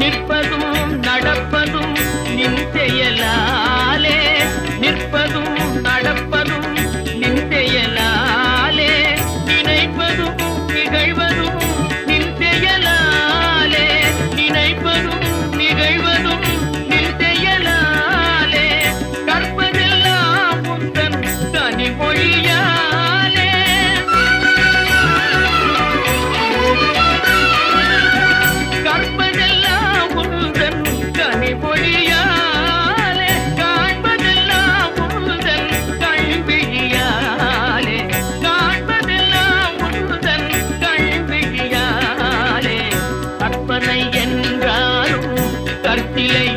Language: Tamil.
நிற்பதும் நடப்பதும் நின் செயலாலே, நிற்பதும் நடப்பதும் நின் செயலாலே, நினைப்பதும் நிகழ்வதும் நின் செயலாலே, நினைப்பதும் நிகழ்வதும் நின் செயலாலே, கற்பதெல்லாம் உந்தன் கனிமொழியாலே, கற்பதெல்லாம் உந்தன் கனிமொழியாலே, காண்பதெல்லாம் உந்தன் கண்விழியாலே, காண்பதெல்லாம் உந்தன் கண்விழியாலே, கற்பனை என்றாலும் கற்சிலை